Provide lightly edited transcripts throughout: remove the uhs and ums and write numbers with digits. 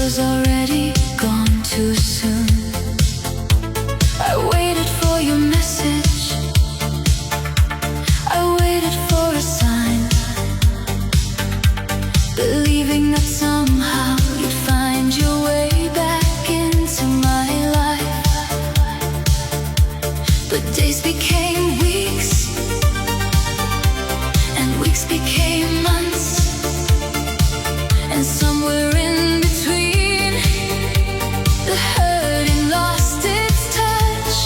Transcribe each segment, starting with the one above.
was already gone too soon. I waited for your message, I waited for a sign, believing that somehow you'd find your way back into my life. But days became weeks, and weeks became months, and somewhere in between, the hurting lost its touch.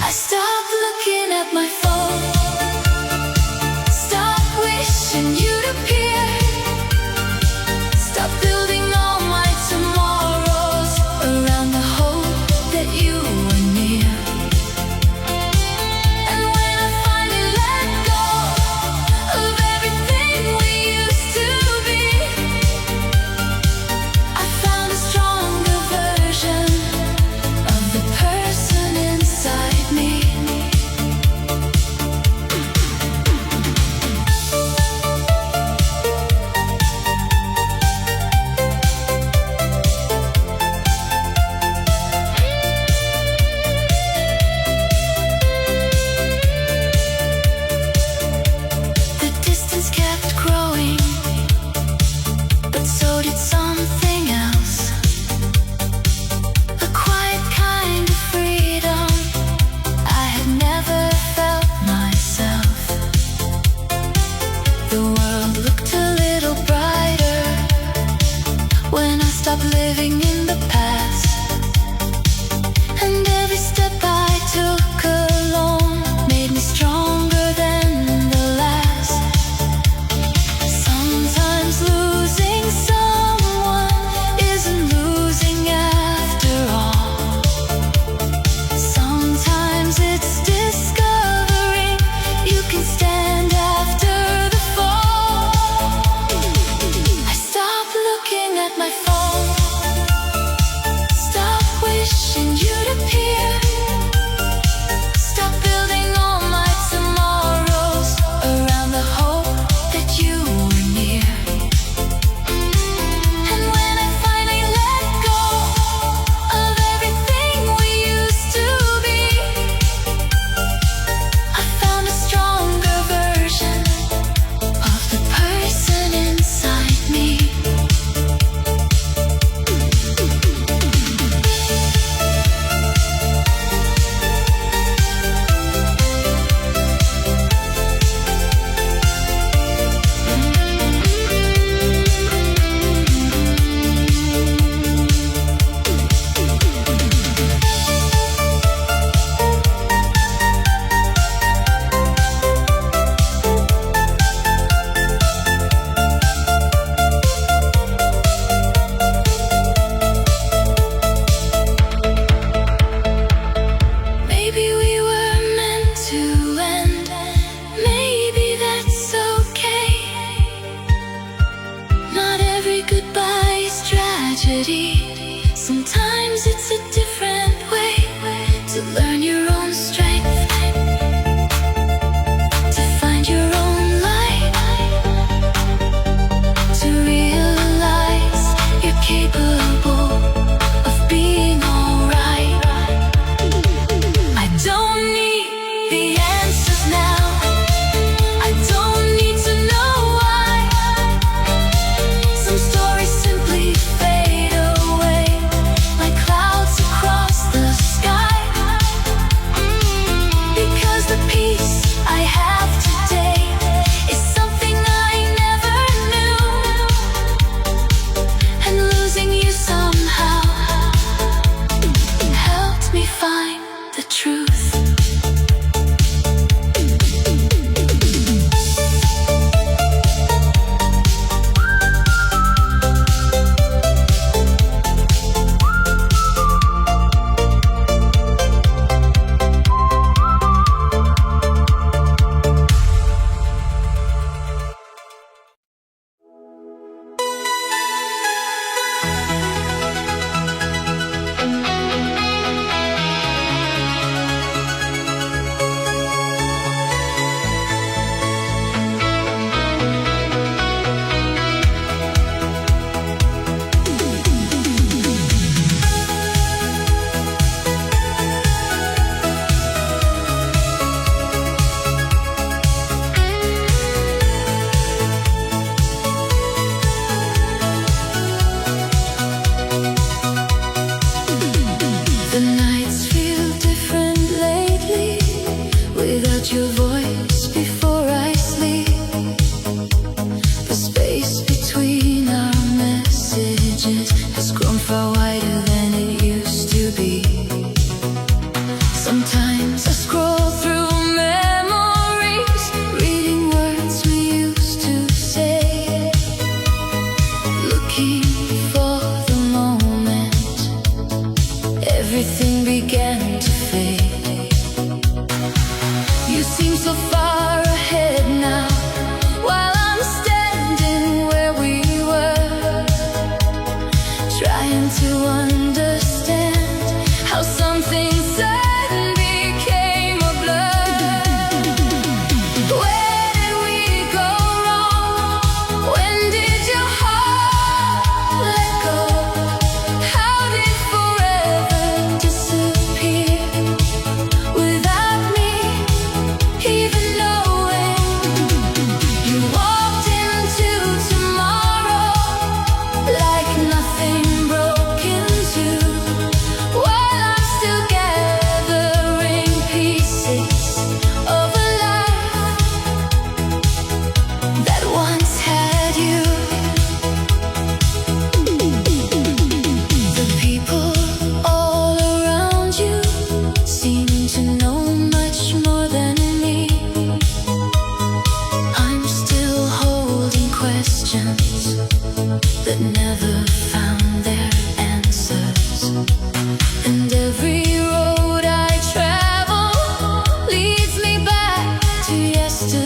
I stopped looking at my phone, stopped wishing you'd appear, stopped building all my tomorrows around the hope that you were near. And when I finally let go of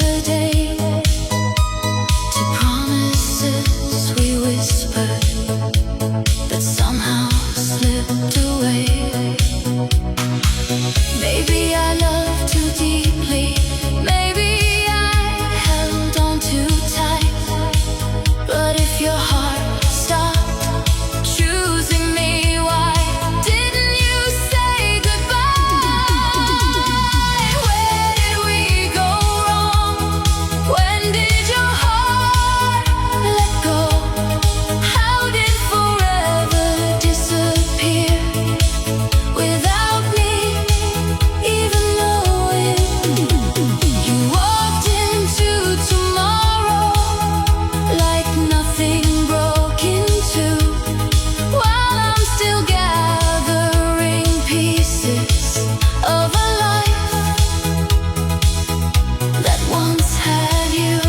yesterday, to promises we whispered that somehow slipped away. Maybe I loved too deeply, maybe I held on too tight. But if your heart stopped choosing me, why didn't you say goodbye? Where did we go wrong? When did your heart let go? How did forever disappear without me even knowing? You walked into tomorrow like nothing broke into, while I'm still gathering pieces of a life that once had you.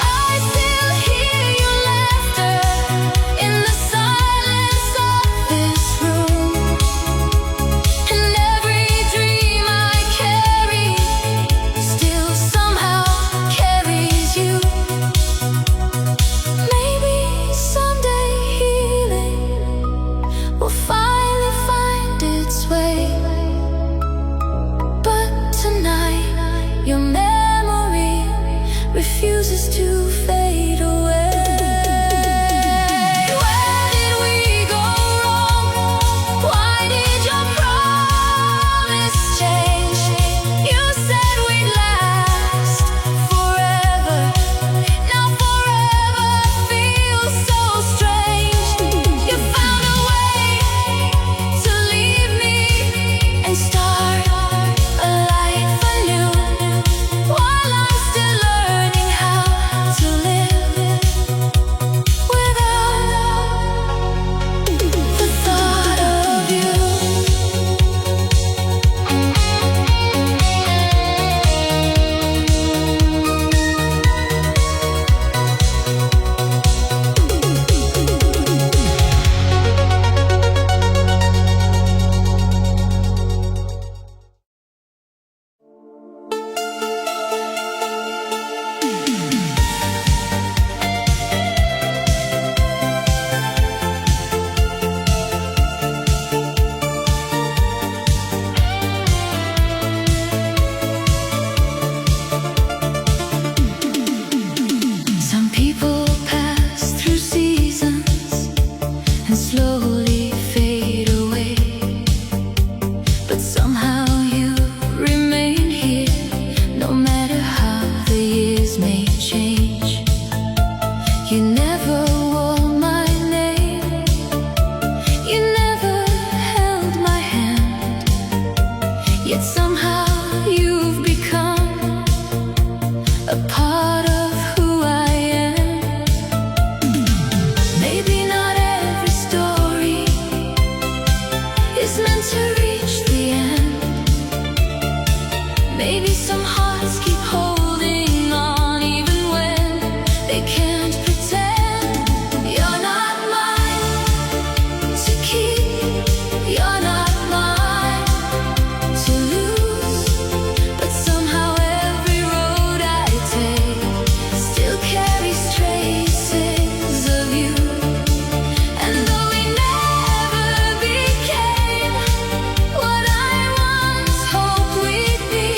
I still hear your laughter in the silence of this room, and every dream I carry still somehow carries you. Maybe someday healing will finally find its way, but tonight your memory refuses to fade away. Where did we go wrong? Why did your promise change? You said we'd last forever. Now forever feels so strange. You found a way to leave me and start a life anew, while I'm still learning how to live without the thought of you. Some people pass through seasons and slowly fade away, but somehow you remain here, no matter how the years may change. You never wore my name, you never held my hand, yet somehow you've become a part of who I am. Maybe not every story is meant to reach the end. Maybe some hearts keep holding on even when they can't pretend. You're not mine to keep, you're not mine to lose, but somehow every road I take still carries traces of you. And though we never became what I once hoped we'd be,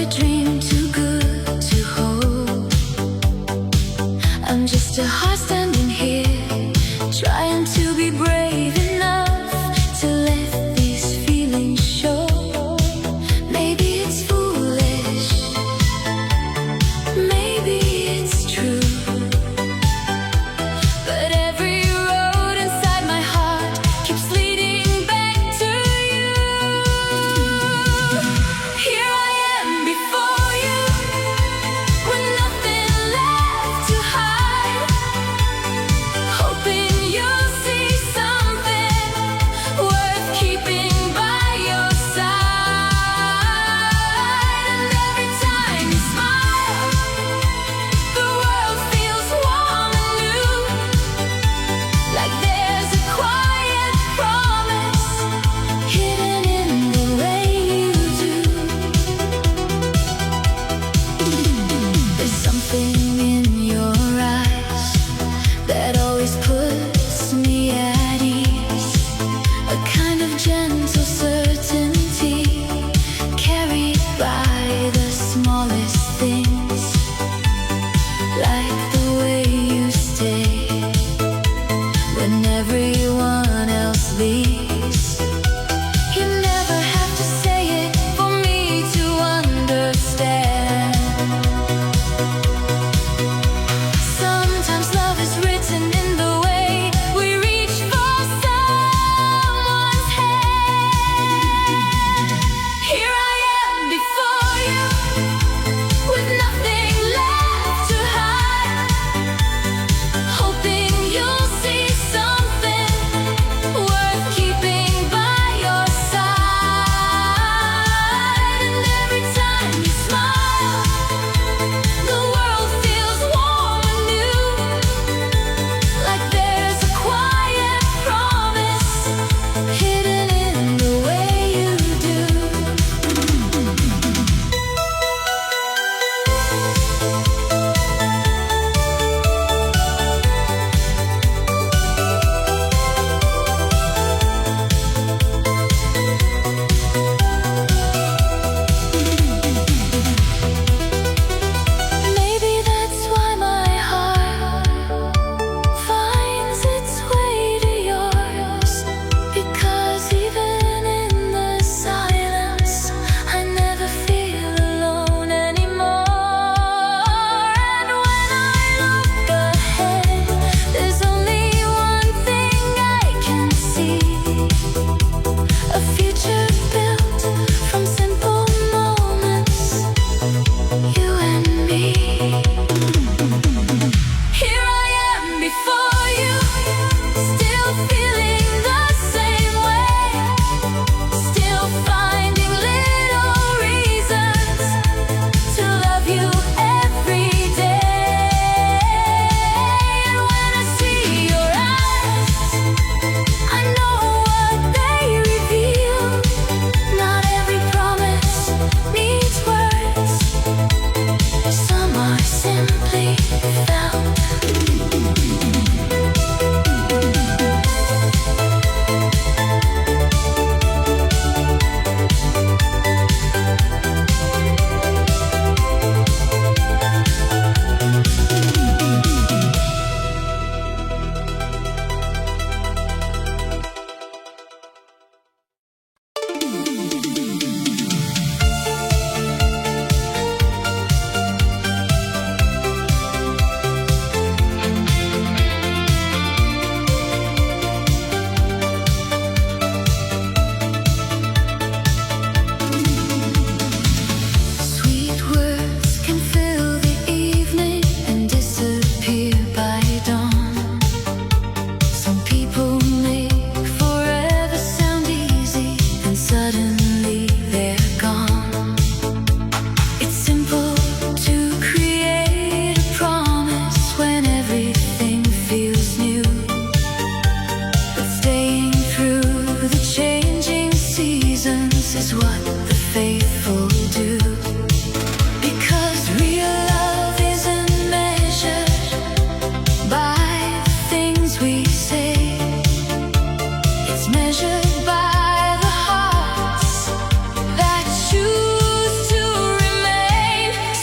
dream too good to hold. I'm just a heart standing here, trying to be brave enough to let these feelings show. Maybe it's foolish, maybe it's true, but every road inside my heart keeps leading back to you. Here I am before you, with nothing left to hide, hoping you'll see something worth keeping by your side. And every time you smile, the world feels warm and new, like there's a quiet promise hidden in the way you do. There's something in your eyes that always puts me at ease, a kind of gentle certainty carried by the smallest things, like the way you stay when everyone else leaves. You never have to say it for me to understand. Sometimes love is written in the way we reach for someone's hand. Here I am before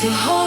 to hold